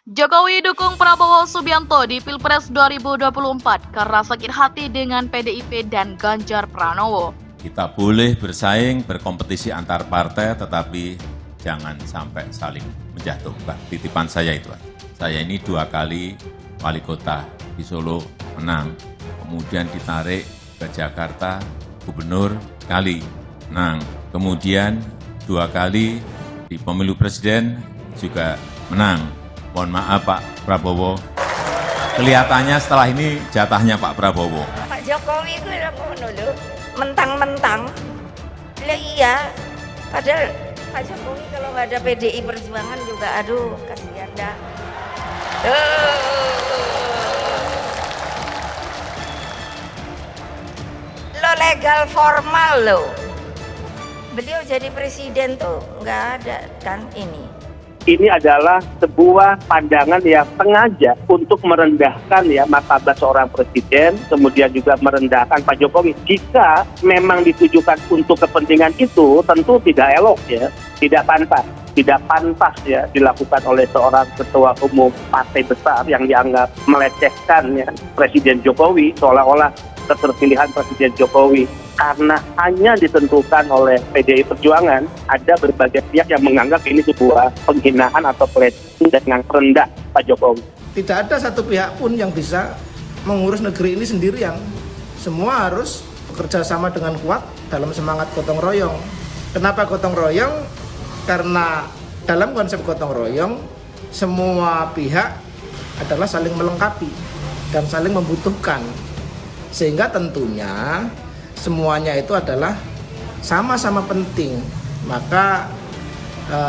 Jokowi dukung Prabowo Subianto di Pilpres 2024 karena sakit hati dengan PDIP dan Ganjar Pranowo. Kita boleh bersaing, berkompetisi antar partai, tetapi jangan sampai saling menjatuhkan. Titipan saya itu. Saya ini 2 kali wali kota di Solo menang, kemudian ditarik ke Jakarta, gubernur kali menang, kemudian 2 kali di pemilu presiden juga menang. Mohon maaf Pak Prabowo, kelihatannya setelah ini jatahnya Pak Prabowo. Pak Jokowi itu ngono lho, mentang-mentang. Lah iya, padahal Pak Jokowi kalau nggak ada PDI Perjuangan juga aduh kasihan dah. Lo legal formal lo. Beliau jadi presiden tuh nggak ada kan ini. Ini adalah sebuah pandangan yang sengaja untuk merendahkan ya martabat seorang presiden, kemudian juga merendahkan Pak Jokowi. Jika memang ditujukan untuk kepentingan itu, tentu tidak elok ya, tidak pantas ya dilakukan oleh seorang ketua umum partai besar yang dianggap melecehkan ya Presiden Jokowi, seolah-olah keterpilihan Presiden Jokowi karena hanya ditentukan oleh PDI Perjuangan. Ada berbagai pihak yang menganggap ini sebuah penghinaan atau pelecehan dengan rendah Pak Jokowi. Tidak ada satu pihak pun yang bisa mengurus negeri ini sendirian. Semua harus bekerja sama dengan kuat dalam semangat gotong royong. Kenapa gotong royong? Karena dalam konsep gotong royong, semua pihak adalah saling melengkapi dan saling membutuhkan. Sehingga tentunya semuanya itu adalah sama-sama penting. Maka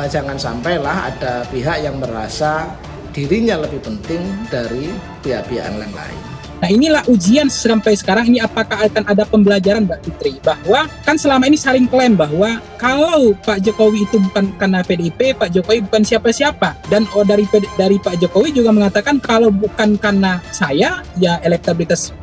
jangan sampailah ada pihak yang merasa dirinya lebih penting dari pihak-pihak yang lain. Nah inilah ujian sampai sekarang ini, apakah akan ada pembelajaran Mbak Fitri, bahwa kan selama ini saling klaim bahwa kalau Pak Jokowi itu bukan karena PDIP, Pak Jokowi bukan siapa-siapa, dan dari Pak Jokowi juga mengatakan kalau bukan karena saya ya elektabilitas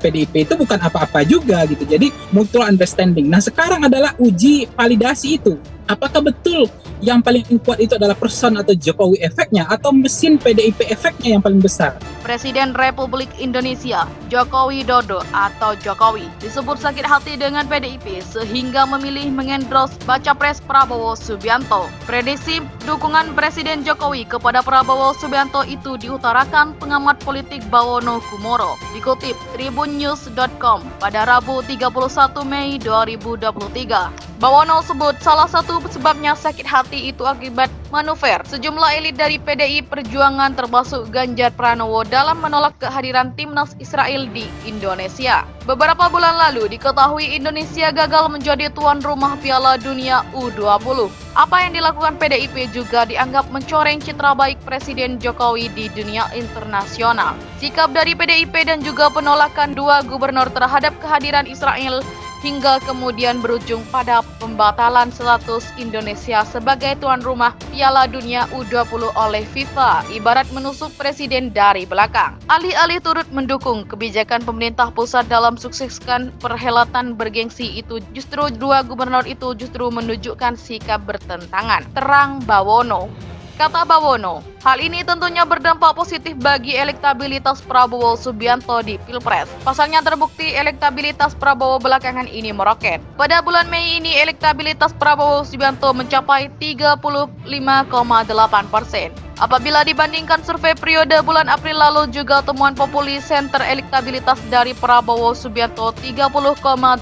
PDIP itu bukan apa-apa juga gitu. Jadi mutual understanding. Nah sekarang adalah uji validasi itu. Apakah betul yang paling kuat itu adalah person atau Jokowi efeknya atau mesin PDIP efeknya yang paling besar? Presiden Republik Indonesia Joko Widodo atau Jokowi disebut sakit hati dengan PDIP sehingga memilih mengendorse baca pres Prabowo Subianto. Prediksi dukungan Presiden Jokowi kepada Prabowo Subianto itu diutarakan pengamat politik Bawono Kumoro. Dikutip tribunnews.com pada Rabu 31 Mei 2023. Bawono sebut salah satu sebabnya sakit hati itu akibat manuver sejumlah elit dari PDI Perjuangan termasuk Ganjar Pranowo dalam menolak kehadiran timnas Israel di Indonesia. Beberapa bulan lalu diketahui Indonesia gagal menjadi tuan rumah Piala Dunia U20. Apa yang dilakukan PDIP juga dianggap mencoreng citra baik Presiden Jokowi di dunia internasional. Sikap dari PDIP dan juga penolakan 2 gubernur terhadap kehadiran Israel hingga kemudian berujung pada pembatalan status Indonesia sebagai tuan rumah Piala Dunia U20 oleh FIFA, ibarat menusuk presiden dari belakang. Alih-alih turut mendukung kebijakan pemerintah pusat dalam sukseskan perhelatan bergengsi itu, justru 2 gubernur itu justru menunjukkan sikap bertentangan. Terang Bawono. Kata Bawono, hal ini tentunya berdampak positif bagi elektabilitas Prabowo Subianto di Pilpres. Pasalnya terbukti elektabilitas Prabowo belakangan ini meroket. Pada bulan Mei ini elektabilitas Prabowo Subianto mencapai 35,8%. Apabila dibandingkan survei periode bulan April lalu juga temuan Populi Center elektabilitas dari Prabowo Subianto 30,8%.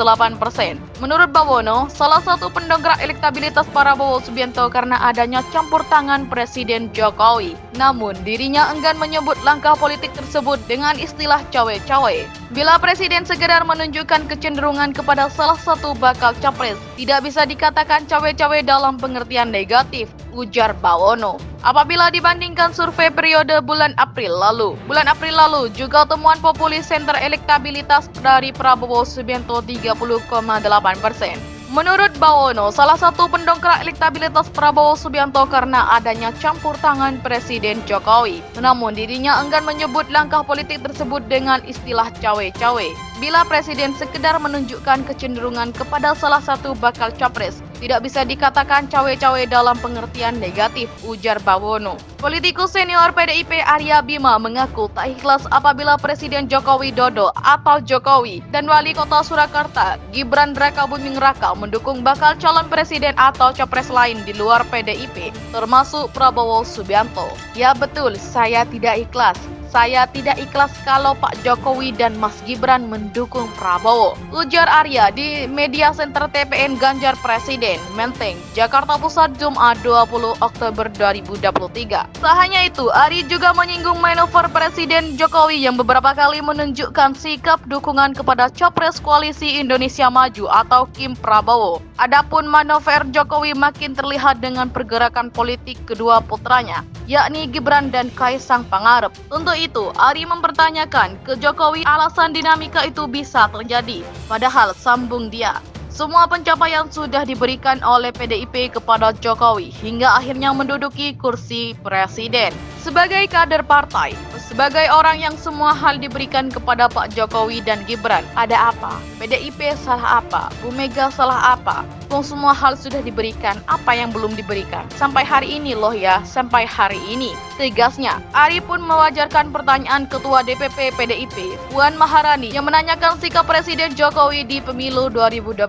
Menurut Bawono, salah satu pendongkrak elektabilitas Prabowo Subianto karena adanya campur tangan Presiden Jokowi. Namun dirinya enggan menyebut langkah politik tersebut dengan istilah cawe-cawe. Bila Presiden sekedar menunjukkan kecenderungan kepada salah satu bakal capres, tidak bisa dikatakan cawe-cawe dalam pengertian negatif, ujar Bawono. Apabila dibandingkan survei periode bulan April lalu juga temuan Populi Center elektabilitas dari Prabowo Subianto 30,8%. Menurut Bawono, salah satu pendongkrak elektabilitas Prabowo Subianto karena adanya campur tangan Presiden Jokowi. Namun dirinya enggan menyebut langkah politik tersebut dengan istilah cawe-cawe. Bila Presiden sekedar menunjukkan kecenderungan kepada salah satu bakal capres, tidak bisa dikatakan cawe-cawe dalam pengertian negatif, ujar Bawono. Politikus senior PDIP Arya Bima mengaku tak ikhlas apabila Presiden Joko Widodo atau Jokowi dan Wali Kota Surakarta Gibran Rakabuming Raka mendukung bakal calon presiden atau capres lain di luar PDIP, termasuk Prabowo Subianto. Ya betul, saya tidak ikhlas. Saya tidak ikhlas kalau Pak Jokowi dan Mas Gibran mendukung Prabowo, ujar Arya di media center TPN Ganjar Presiden, Menteng, Jakarta Pusat, Jumat 20 Oktober 2023. Tak hanya itu, Ari juga menyinggung manuver Presiden Jokowi yang beberapa kali menunjukkan sikap dukungan kepada Capres Koalisi Indonesia Maju atau Kim Prabowo. Adapun manuver Jokowi makin terlihat dengan pergerakan politik kedua putranya, yakni Gibran dan Kaisang Pangarep. Untuk itu, Ari mempertanyakan ke Jokowi alasan dinamika itu bisa terjadi. Padahal sambung dia, semua pencapaian sudah diberikan oleh PDIP kepada Jokowi hingga akhirnya menduduki kursi presiden. Sebagai kader partai, sebagai orang yang semua hal diberikan kepada Pak Jokowi dan Gibran, ada apa? PDIP salah apa? Bu Mega salah apa? Semua hal sudah diberikan, apa yang belum diberikan? Sampai hari ini loh ya, sampai hari ini. Tegasnya, Ari pun mewajarkan pertanyaan Ketua DPP PDIP, Puan Maharani, yang menanyakan sikap Presiden Jokowi di pemilu 2024.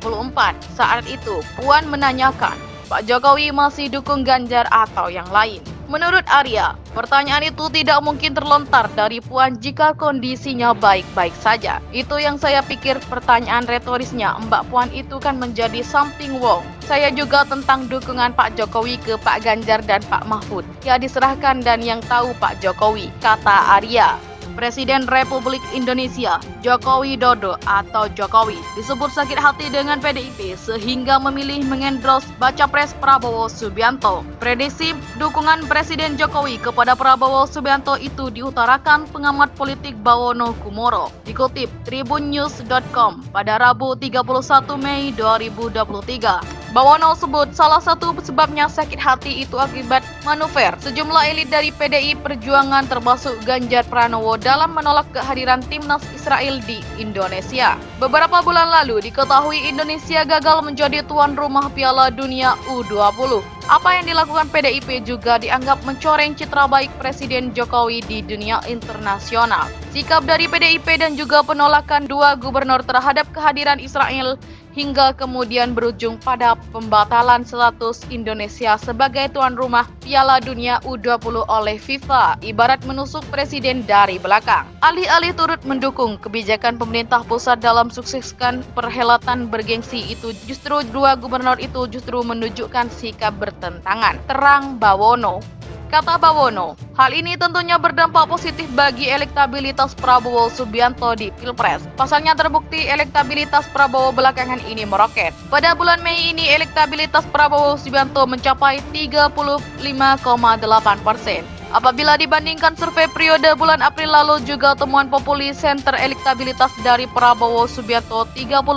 Saat itu, Puan menanyakan, Pak Jokowi masih dukung Ganjar atau yang lain? Menurut Arya, pertanyaan itu tidak mungkin terlontar dari Puan jika kondisinya baik-baik saja. Itu yang saya pikir pertanyaan retorisnya Mbak Puan itu kan menjadi something wrong. Saya juga tentang dukungan Pak Jokowi ke Pak Ganjar dan Pak Mahfud. Ya diserahkan dan yang tahu Pak Jokowi, kata Arya. Presiden Republik Indonesia Joko Widodo atau Jokowi disebut sakit hati dengan PDIP sehingga memilih mengendorse baca pres Prabowo Subianto. Prediksi dukungan Presiden Jokowi kepada Prabowo Subianto itu diutarakan pengamat politik Bawono Kumoro. Dikutip tribunnews.com pada Rabu 31 Mei 2023. Bawono sebut salah satu sebabnya sakit hati itu akibat manuver sejumlah elit dari PDI Perjuangan termasuk Ganjar Pranowo dalam menolak kehadiran timnas Israel di Indonesia. Beberapa bulan lalu diketahui Indonesia gagal menjadi tuan rumah Piala Dunia U20. Apa yang dilakukan PDIP juga dianggap mencoreng citra baik Presiden Jokowi di dunia internasional. Sikap dari PDIP dan juga penolakan dua gubernur terhadap kehadiran Israel hingga kemudian berujung pada pembatalan status Indonesia sebagai tuan rumah Piala Dunia U20 oleh FIFA, ibarat menusuk presiden dari belakang. Alih-alih turut mendukung kebijakan pemerintah pusat dalam sukseskan perhelatan bergengsi itu, justru dua gubernur itu justru menunjukkan sikap bertentangan, terang Bawono. Kata Bawono, hal ini tentunya berdampak positif bagi elektabilitas Prabowo Subianto di Pilpres. Pasalnya terbukti elektabilitas Prabowo belakangan ini meroket. Pada bulan Mei ini elektabilitas Prabowo Subianto mencapai 35,8%. Apabila dibandingkan survei periode bulan April lalu juga temuan Populi Center elektabilitas dari Prabowo Subianto 30,8%.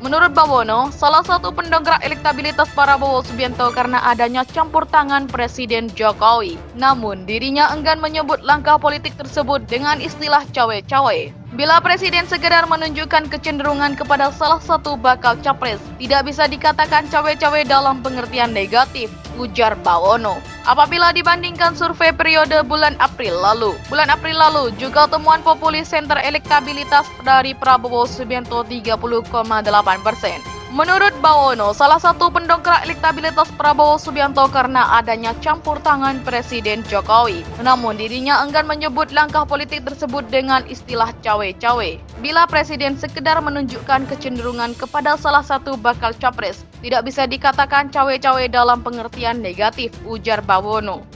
Menurut Bawono, salah satu pendongkrak elektabilitas Prabowo Subianto karena adanya campur tangan Presiden Jokowi. Namun dirinya enggan menyebut langkah politik tersebut dengan istilah cawe-cawe. Bila Presiden sekedar menunjukkan kecenderungan kepada salah satu bakal capres, tidak bisa dikatakan cawe-cawe dalam pengertian negatif, ujar Bawono. Apabila dibandingkan survei periode bulan April lalu juga temuan Populi Center elektabilitas dari Prabowo Subianto 30,8%. Menurut Bawono, salah satu pendongkrak elektabilitas Prabowo Subianto karena adanya campur tangan Presiden Jokowi. Namun dirinya enggan menyebut langkah politik tersebut dengan istilah cawe-cawe. Bila Presiden sekedar menunjukkan kecenderungan kepada salah satu bakal capres, tidak bisa dikatakan cawe-cawe dalam pengertian negatif, ujar Bawono.